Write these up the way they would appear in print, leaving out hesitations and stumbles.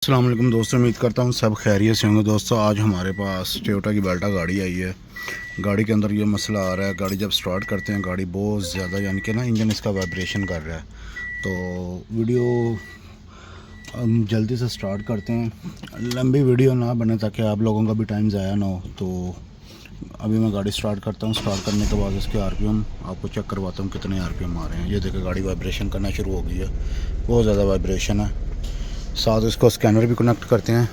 अस्सलाम वालेकुम दोस्तों, उम्मीद करता हूँ सब खैरियत से होंगे। दोस्तों आज हमारे पास टोयोटा की बेल्टा गाड़ी आई है। गाड़ी के अंदर ये मसला आ रहा है, गाड़ी जब स्टार्ट करते हैं गाड़ी बहुत ज़्यादा यानी कि ना इंजन इसका वाइब्रेशन कर रहा है। तो वीडियो हम जल्दी से स्टार्ट करते हैं, लंबी वीडियो ना बने ताकि आप लोगों का भी टाइम ज़ाया ना हो। तो अभी मैं गाड़ी स्टार्ट करता हूँ। स्टार्ट करने के बाद इसके आरपीएम आपको चेक करवाता हूँ कितने आरपीएम आ रहे हैं। ये देखिए गाड़ी वाइब्रेशन करना शुरू हो गई है, बहुत ज़्यादा वाइब्रेशन है। साथ इसको स्कैनर भी कनेक्ट करते हैं।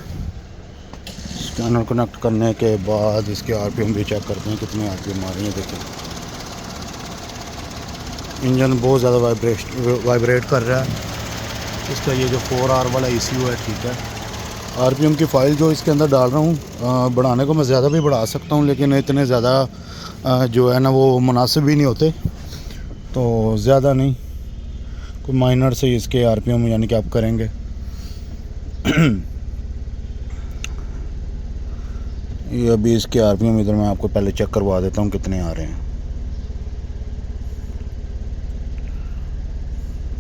स्कैनर कनेक्ट करने के बाद इसके आरपीएम भी चेक करते हैं कितने आरपीएम आ रहे हैं। देखिए इंजन बहुत ज़्यादा वाइब्रेट कर रहा है। इसका ये जो 4R वाला ECU है ठीक है। आरपीएम की फ़ाइल जो इसके अंदर डाल रहा हूँ, बढ़ाने को मैं ज़्यादा भी बढ़ा सकता हूँ, लेकिन इतने ज़्यादा जो है ना वो मुनासिब भी नहीं होते। तो ज़्यादा नहीं, कोई माइनर से इसके आरपीएम यानी कि आप करेंगे। ये अभी इसके आरपीएम इधर मैं आपको पहले चेक करवा देता हूँ कितने आ रहे हैं।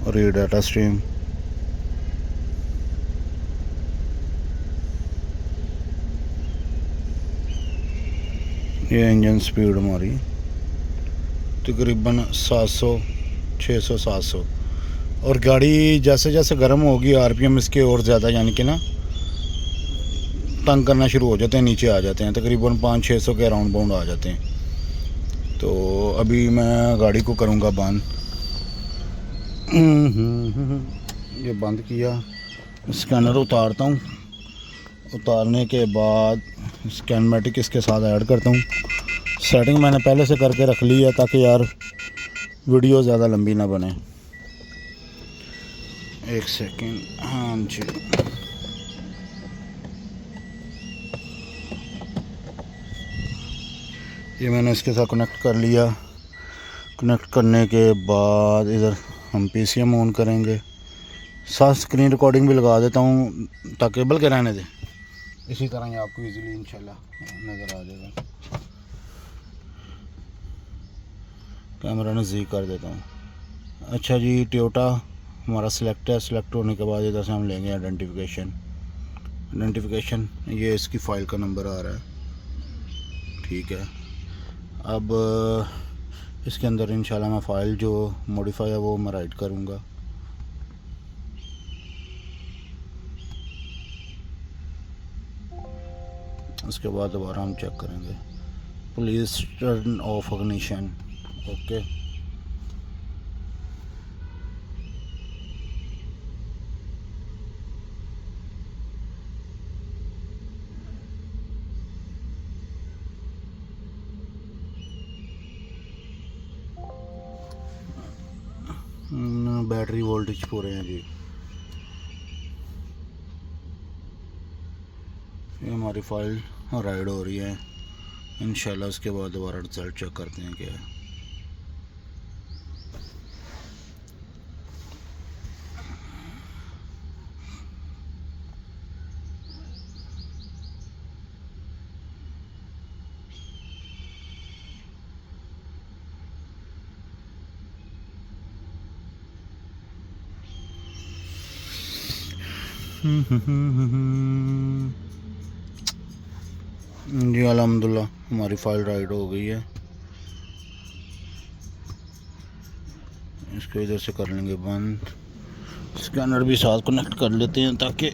और ये डाटा स्ट्रीम, ये इंजन स्पीड हमारी तकरीबन 700 600 700। और गाड़ी जैसे जैसे गर्म होगी आरपीएम इसके और ज़्यादा यानी कि ना तंग करना शुरू हो जाते हैं, नीचे आ जाते हैं, तकरीबन 500-600 के अराउंड बाउंड आ जाते हैं। तो अभी मैं गाड़ी को करूँगा बंद। ये बंद किया, स्कैनर उतारता हूँ। उतारने के बाद स्कैनमेटिक इसके साथ ऐड करता हूँ। सेटिंग मैंने पहले से करके रख ली है ताकि यार वीडियो ज़्यादा लंबी ना बने। एक सेकेंड, हाँ जी। ये मैंने इसके साथ कनेक्ट कर लिया। कनेक्ट करने के बाद इधर हम PCM ऑन करेंगे। साथ स्क्रीन रिकॉर्डिंग भी लगा देता हूँ ताकि केबल के रहने दें, इसी तरह ही आपको इजीली इंशाल्लाह नज़र आ जाएगा। कैमरा नज़दीक कर देता हूँ। अच्छा जी, टोयोटा हमारा सिलेक्ट है। सिलेक्ट होने के बाद इधर से हम लेंगे आइडेंटिफिकेशन। ये इसकी फ़ाइल का नंबर आ रहा है, ठीक है। अब इसके अंदर इंशाल्लाह मैं फ़ाइल जो मॉडिफाई है वो मैं राइट करूँगा। उसके बाद दोबारा हम चेक करेंगे। Please turn off ignition, okay. Battery voltage पूरे हैं जी। ये हमारी फ़ाइल राइड हो रही है इंशाल्लाह। उसके बाद दोबारा रिज़ल्ट चेक करते हैं क्या है। जी अल्हम्दुलिल्लाह हमारी फ़ाइल राइड हो गई है। इसको इधर से कर लेंगे बंद। स्कैनर भी साथ कनेक्ट कर लेते हैं ताकि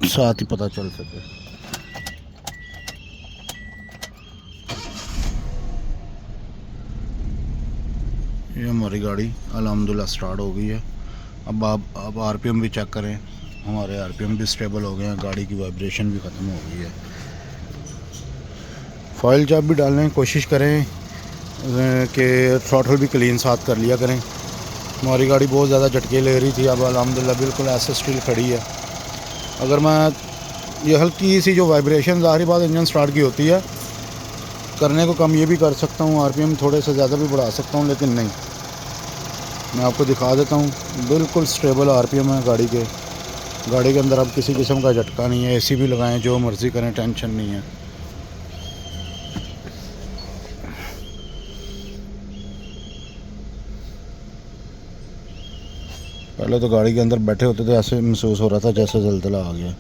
साथ ही पता चल सके। ये हमारी गाड़ी अल्हम्दुलिल्लाह स्टार्ट हो गई है। अब आरपीएम भी चेक करें। हमारे आरपीएम भी स्टेबल हो गए हैं, गाड़ी की वाइब्रेशन भी ख़त्म हो गई है। फॉइल जब भी डालने की कोशिश करें कि थ्रॉटल भी क्लीन साथ कर लिया करें। हमारी गाड़ी बहुत ज़्यादा झटके ले रही थी, अब अल्हम्दुलिल्लाह बिल्कुल ऐसे स्टिल खड़ी है। अगर मैं ये हल्की सी जो वाइब्रेशन ज़ाहिर बात इंजन स्टार्ट की होती है, करने को कम ये भी कर सकता हूँ, आरपीएम थोड़े से ज़्यादा भी बढ़ा सकता हूँ, लेकिन नहीं, मैं आपको दिखा देता हूँ बिल्कुल स्टेबल आरपीएम है गाड़ी के। गाड़ी के अंदर अब किसी किस्म का झटका नहीं है। एसी भी लगाएं, जो मर्ज़ी करें, टेंशन नहीं है। पहले तो गाड़ी के अंदर बैठे होते थे ऐसे महसूस हो रहा था जैसे ज़लज़ला आ गया।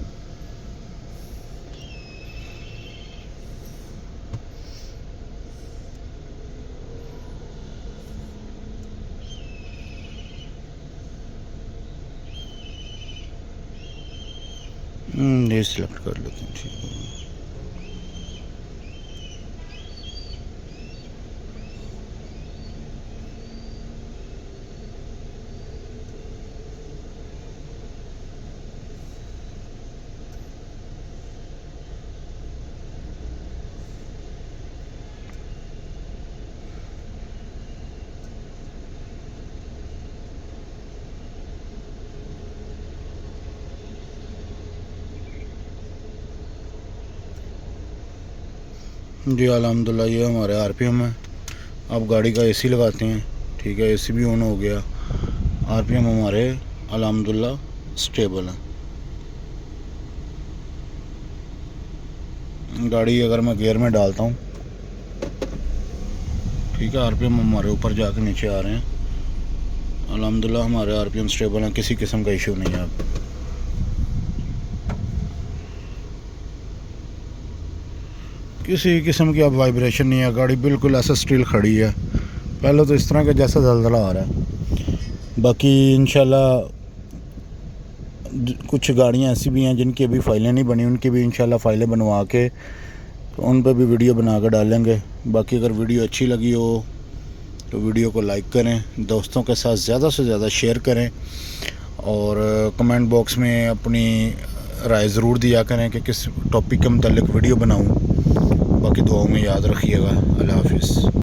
ये सिलेक्ट कर लेते हैं, ठीक है। जी अल्हम्दुलिल्लाह ये हमारे आरपीएम है। अब गाड़ी का एसी लगाते हैं, ठीक है। एसी भी ऑन हो गया। आरपीएम हमारे अल्हम्दुलिल्लाह स्टेबल है। गाड़ी अगर मैं गियर में डालता हूँ, ठीक है, आरपीएम हमारे ऊपर जाके नीचे आ रहे हैं। अल्हम्दुलिल्लाह हमारे आरपीएम स्टेबल हैं, किसी किस्म का इशू नहीं है। अब किसी किस्म की अब वाइब्रेशन नहीं है, गाड़ी बिल्कुल ऐसा स्टिल खड़ी है। पहले तो इस तरह का जैसा ज़लज़ला आ रहा है। बाकी इंशाल्लाह कुछ गाड़ियाँ ऐसी भी हैं जिनकी अभी फ़ाइलें नहीं बनी, उनकी भी इंशाल्लाह फ़ाइलें बनवा के तो उन पर भी वीडियो बना कर डालेंगे। बाकी अगर वीडियो अच्छी लगी हो तो वीडियो को लाइक करें, दोस्तों के साथ ज़्यादा से ज़्यादा शेयर करें और कमेंट बॉक्स में अपनी राय ज़रूर दिया करें कि किस टॉपिक के मुतालिक वीडियो बनाऊं। बाकी दुआओं में याद रखिएगा। अल्लाह हाफिज़।